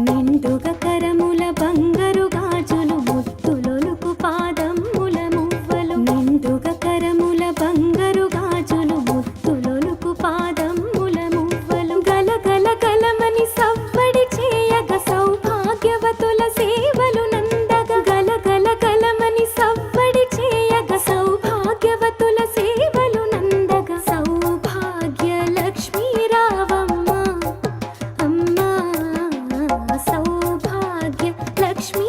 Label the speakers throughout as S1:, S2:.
S1: నిండుగా కరముల బంగారు గాజులు ముత్తులొలుకు పాదమ్ముల మువ్వలు నిండుగా కరముల బంగారు గాజులు ముత్తులొలుకు పాదమ్ముల మువ్వలు గలగల గలమని సవ్వడి చేయగ సౌభాగ్యవతుల సేవలు నందగ గలగల గలమని సవ్వడి చేయగ సౌభాగ్యవతుల సేవలు నందగ సౌభాగ్య లక్ష్మీ రావమ్మ అమ్మా సౌభాగ్య లక్ష్మీ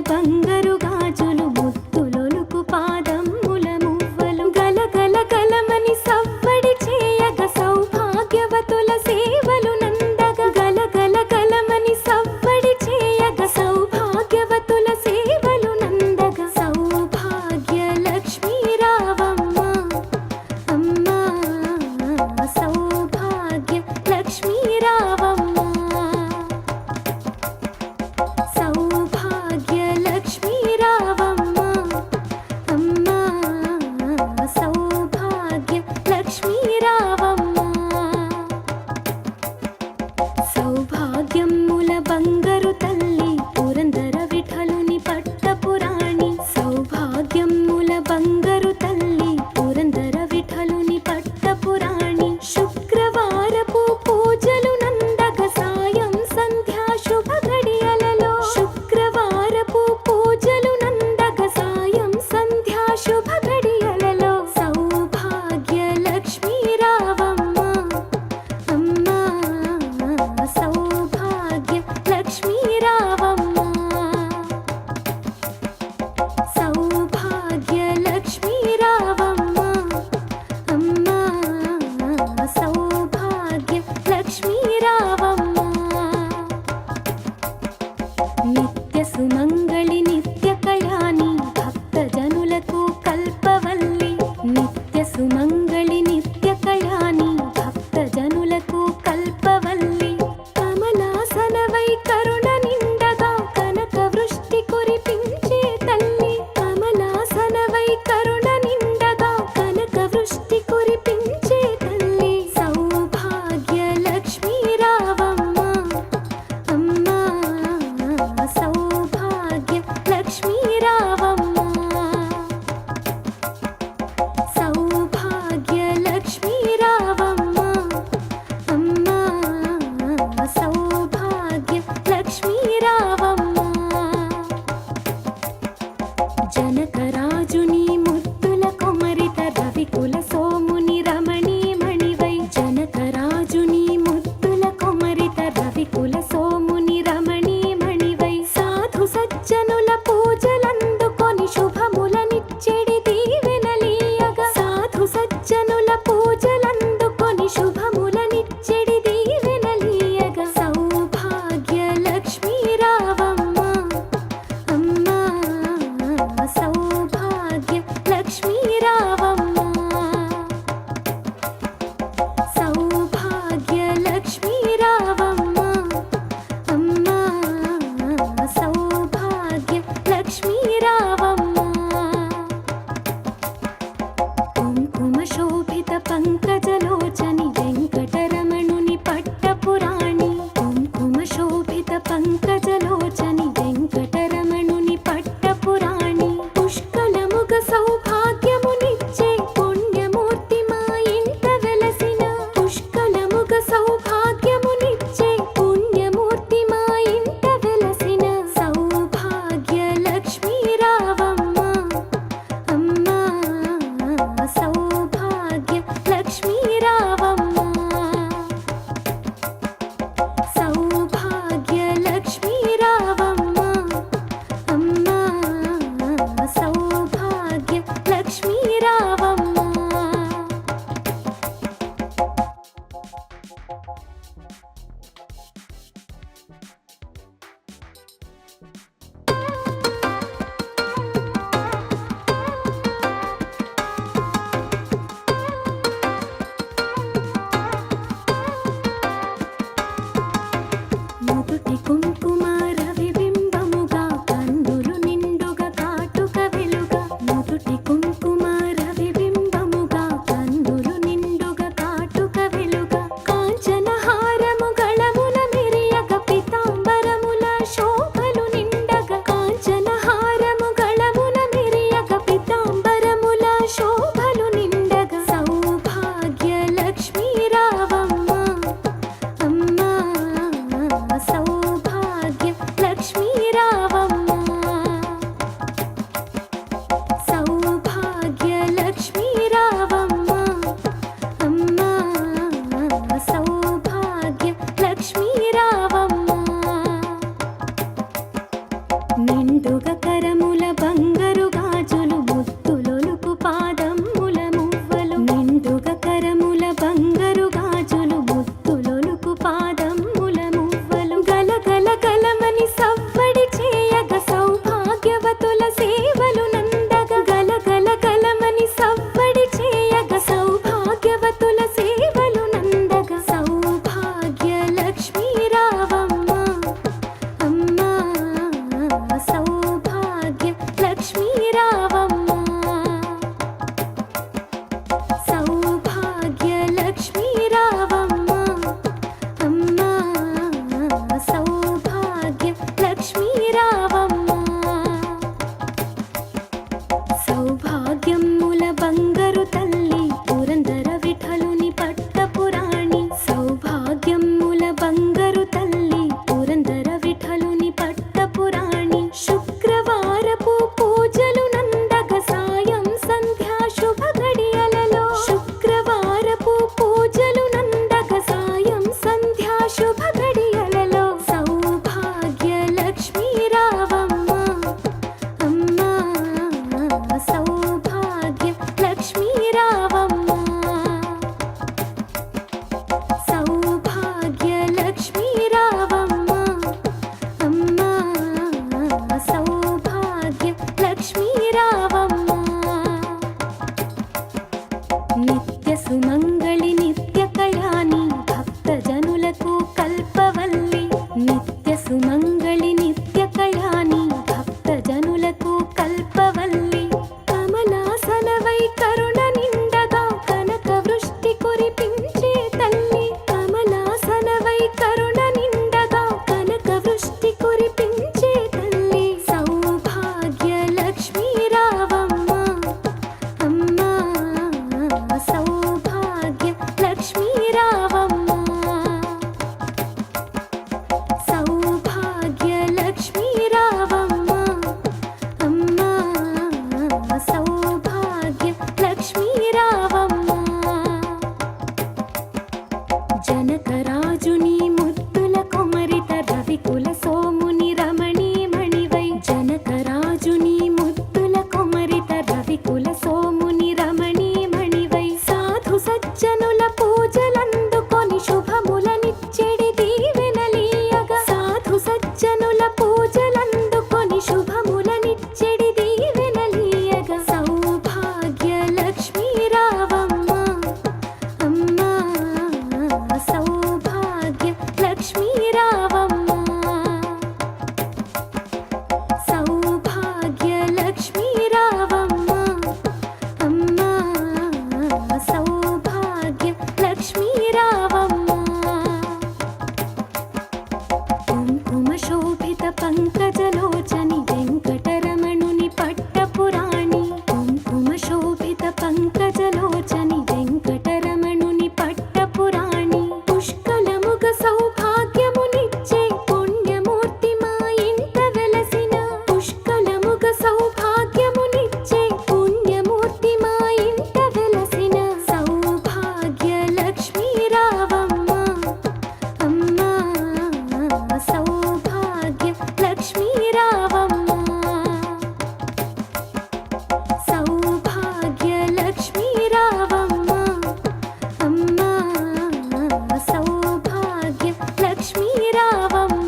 S1: బంగారు గాజులు ముత్తులొలుకు పాదమ్ముల మువ్వలు గలగల గలమని సవ్వడి చేయగ సౌభాగ్యవతుల సేవలు నందగ గలగల గలమని సవ్వడి చేయగ సౌభాగ్యవతుల సేవలు నందగ సౌభాగ్య లక్ష్మీ రావమ్మ అమ్మా సౌభాగ్య లక్ష్మీ రావమ్మ సౌభాగ్య లక్ష్మీ రావమ్మ అమ్మా సౌభాగ్య లక్ష్మీ రావమ్మ సౌభాగ్యముల బంగారు తల్లి పురందర విఠలుని పట్టపురాణి సౌభాగ్యముల బంగారు తల్లి పురందర విఠలుని పట్టపురాణి శుక్రవారపు పూజలు నందగ సాయం సంధ్యా శుభ గడియలలో శుక్రవారపు పూజలు నందగ సాయం సంధ్యా శుభ గడియలలో సౌభాగ్య లక్ష్మీ రావమ్మ అమ్మా సౌభాగ్య లక్ష్మీ రావమ్మ సౌభాగ్య లక్ష్మీ రావమ్మ అమ్మా సౌభాగ్య లక్ష్మీ రావమ్మ నిత్య సుమంగళి నిత్య కళ్యాణి భక్త జనులకు కల్పవల్లి నిత్య సుమంగళి నిత్య కళ్యాణి భక్త జనులకు కల్పవల్లి కమలాసనవై కరుణ నిండగా కనక వృష్టి కురిపించే తల్లి కమలాసనవై కరుణ నిండగా కనక వృష్టి కురిపించే తల్లి సౌభాగ్య లక్ష్మీ రావమ్మ అమ్మా సౌభాగ్య లక్ష్మీ రావమ్మ సౌభాగ్య లక్ష్మీ రావమ్మ అమ్మా సౌభాగ్య లక్ష్మీ రావమ్మ జనకరాజుని ముద్దుల కొమరిత రవికుల సోముని రమణీమణివై జనకరాజుని ముద్దుల కొమరిత రవికుల సోముని రమణీమణివై సాధు సజ్జనుల పూజలందుకొని శుభములనిచ్చెడి దీవెనలీయగా సాధు సజ్జనుల పూజలందుకొని శుభములనిచ్చెడి దీవెనలీయగా సౌభాగ్య లక్ష్మీ రావమ్మ అమ్మా సౌభాగ్య కరముల బంగారు గాజులు ముత్తులొలుకు పాదమ్ముల మువ్వలు నిండుగా కరముల బంగారు గాజులు ముత్తులొలుకు పాదమ్ముల మువ్వలు గలగల గలమని సవ్వడి చేయగ సౌభాగ్యవతుల సేవలు నందగ గలగల గలమని సవ్వడి చేయగ సౌభాగ్యవతుల సేవలు నందగ సౌభాగ్య లక్ష్మీ రావమ్మ అమ్మా సౌభాగ్య లక్ష్మీ రావమ్మ సౌభాగ్య లక్ష్మీ రావమ్మ అమ్మా సౌభాగ్య లక్ష్మీ రావమ్మ సౌభాగ్యముల బంగారు తల్లి పురందర విఠలుని పట్టపురాణి సౌభాగ్యముల బంగారు తల్లి పురందర విఠలుని పట్టపురాణి శుక్రవారపు పూజలు నందగ సాయం సంధ్యా శుభ గడియలలో శుక్రవారపు పూజలు నందగ సాయం సంధ్యా శుభ గడియలలో సౌభాగ్య లక్ష్మీ రావమ్మ అమ్మా సౌభాగ్య లక్ష్మీ రావమ్మ సౌభాగ్య లక్ష్మీ రావమ్మ అమ్మా సౌభాగ్య లక్ష్మీ రావమ్మ నిత్య సుమంగళి నిత్య కళ్యాణి భక్త జనులకు కల్పవల్లి నిత్య సుమంగళి నిత్య కళ్యాణి భక్త జనులకు కల్పవల్లి కమలాసనవై కరుణ నిండగా కనక వృష్టి కురిపించే తల్లి కమలాసనవై కరుణ నిండగా కనక వృష్టి కురిపించే తల్లి సౌభాగ్య లక్ష్మీ రావమ్మ అమ్మా సౌభాగ్య లక్ష్మీ రావమ్మ సౌభాగ్య లక్ష్మీ రావమ్మ అమ్మా సౌభాగ్య లక్ష్మీ రావమ్మ జనకరాజుని ముద్దుల కొమరిత రవికుల సోముని రమణీ మణివై జనకరాజుని ముద్దుల కొమరిత రవికుల సోముని రమణీ మణివై సాధు సజ్జనుల పూజలందుకొని శుభములనిచ్చెడి దీవెనలీయగా సాధు సజ్జనుల పూజలందుకొని శుభములనిచ్చెడి దీవెనలీయగా సౌభాగ్య లక్ష్మీ రావమ్మ అమ్మా సౌభాగ్య లక్ష్మీ రావమ్మ సౌభాగ్య లక్ష్మీ రావమ్మ అమ్మా సౌభాగ్య లక్ష్మీ రావమ్మ కుంకుమ శోభిత పంకజలోచని వెంకటరమణుని పట్టపురాణి కుంకుమ శోభిత పంకజలోచని వెంకటరమణుని పట్టపురాణి పుష్కలముగ సౌభాగ్యమునిచ్చే పుణ్యమూర్తి మా ఇంట వెలసిన పుష్కలముగ సౌభాగ్యమునిచ్చే పుణ్యమూర్తి మా ఇంట వెలసిన సౌభాగ్య లక్ష్మీ రావమ్మ అమ్మా సౌభాగ్య లక్ష్మీ రావమ్మ సౌభాగ్య లక్ష్మీ రావమ్మ అమ్మా సౌభాగ్య లక్ష్మీ రావమ్మ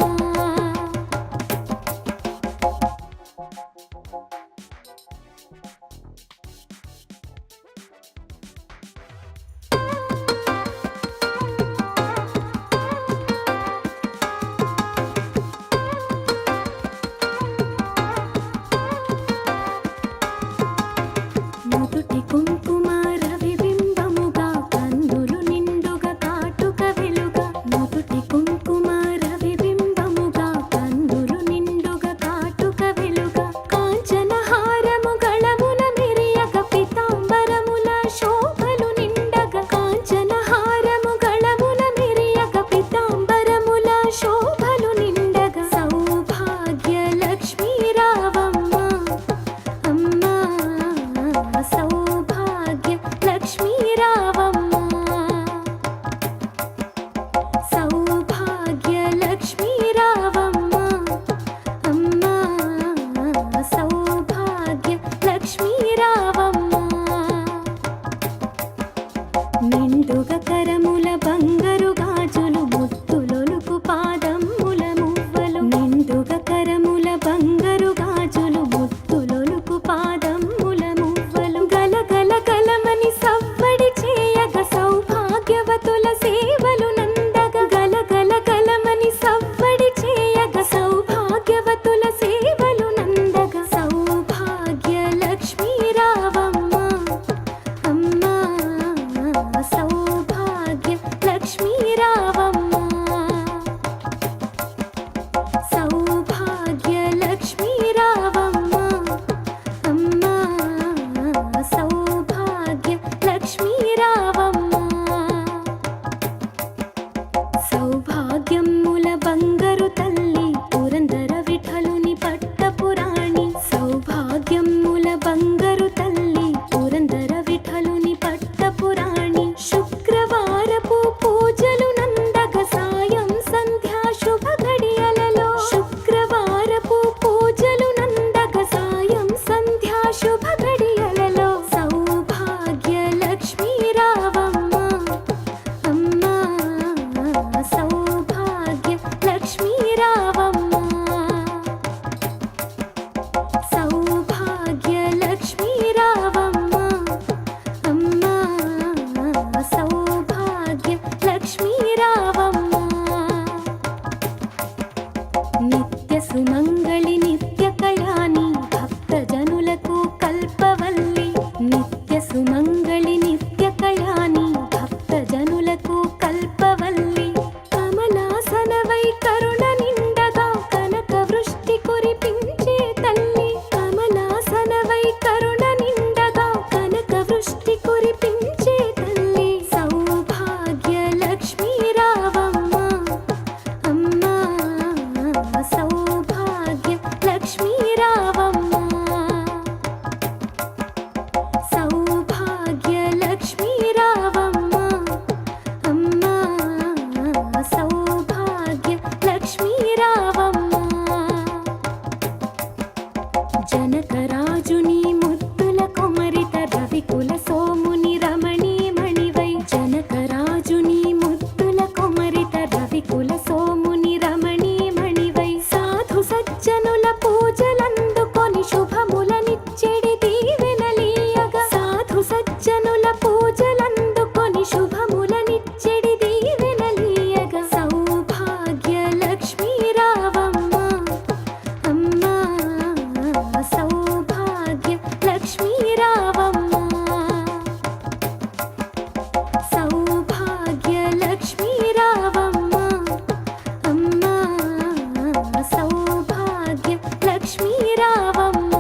S1: నుదుటి కుంకుమ రవిబింబముగా కన్నులు నిండుగా కాటుక వెలుగా నుదుటి కుంకుమ రవిబింబముగా కన్నులు నిండుగా కాటుక వెలుగా కాంచన జనకరాజుని ముద్దుల కుమరిత రవికుల సోముని రమణీమణివై జనకరాజుని ముద్దుల కుమరిత రవికుల సోముని రమణీమణివై సాధు సజ్జనుల పూజలందుకొని శుభములనిచ్చెడి దీవెనలీయగా సాధు సజ్జనుల పూజలందుకొని శుభములనిచ్చెడి దీవెనలీయగా సౌభాగ్య లక్ష్మీ రావమ్మ అమ్మా సౌభాగ్య లక్ష్మీ రావమ్మ సౌభాగ్య లక్ష్మీ రావమ్మ అమ్మా సౌభాగ్య లక్ష్మీ రావమ్మ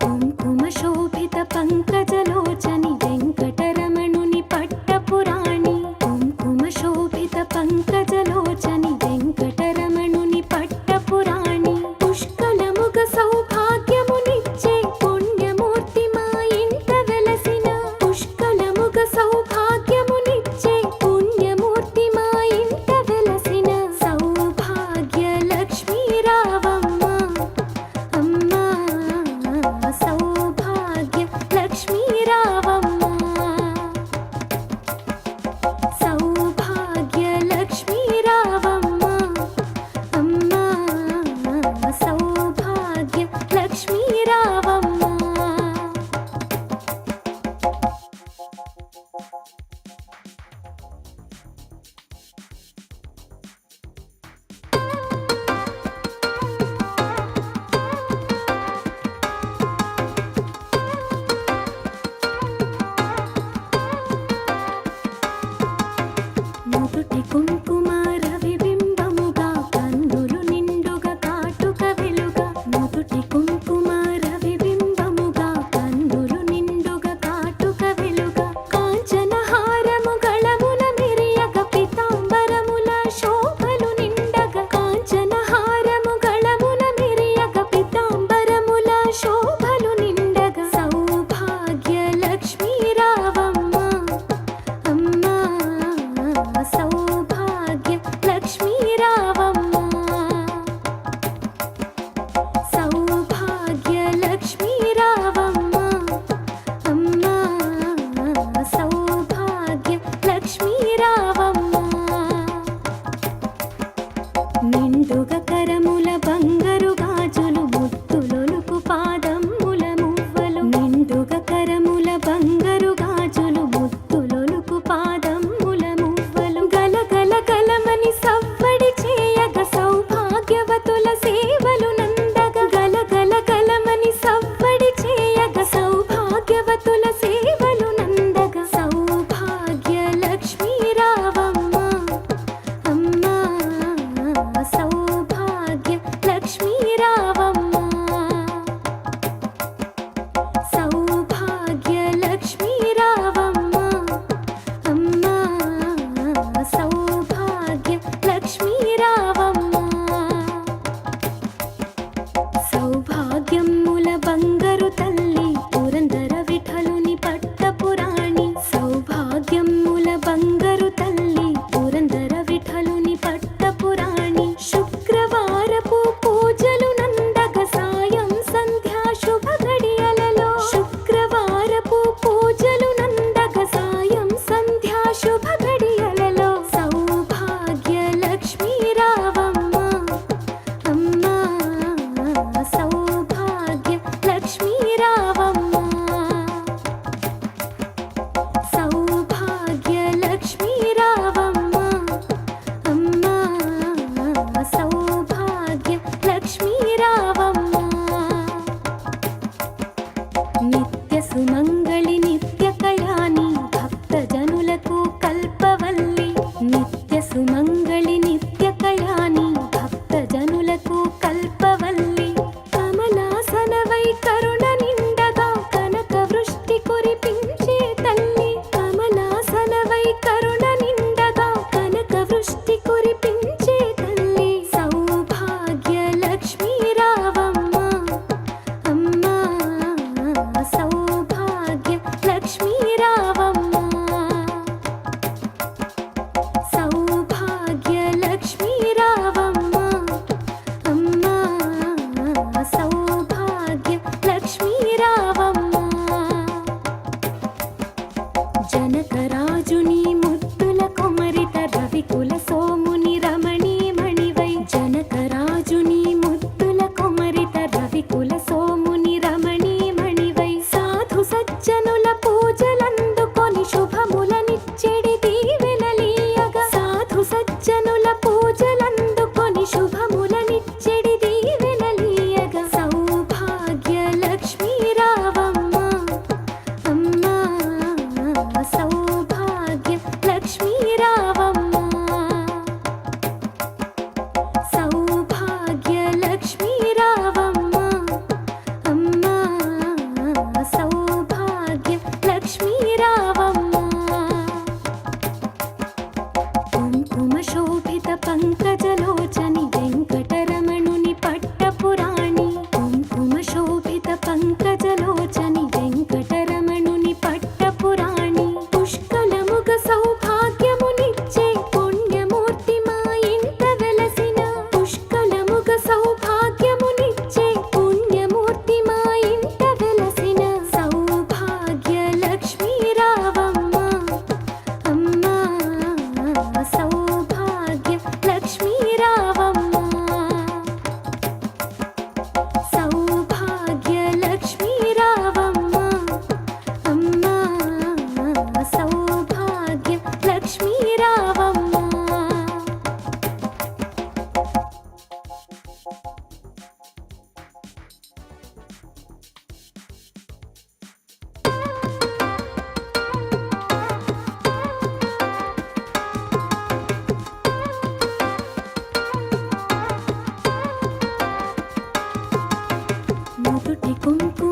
S1: కుంకుమ శోభిత పంకజలోచని వెంకటరమణుని పట్టపురాణి కుంకుమ శోభిత పంకజలోచని వెంకటరమణుని పట్టపురాణి పుష్కలముగ సౌభాగ్యమునిచ్చే పుణ్యమూర్తి మా ఇంట వెలసిన పుష్కలముగ సౌభాగ్యమునిచ్చే పుణ్యమూర్తి మా ఇంట వెలసిన సౌభాగ్య లక్ష్మీ రావమ్మ అమ్మా సౌభాగ్య లక్ష్మీ రావమ్మ సౌభాగ్య లక్ష్మీ రావమ్మ అమ్మా సౌభాగ్య లక్ష్మీ రావమ్మ నుదుటి కుంకుమ రవిబింబముగా కన్నులు నిండుగా కాటుక వెలుగా నుదుటి కుంకుమ నుదుటి కుంకుమ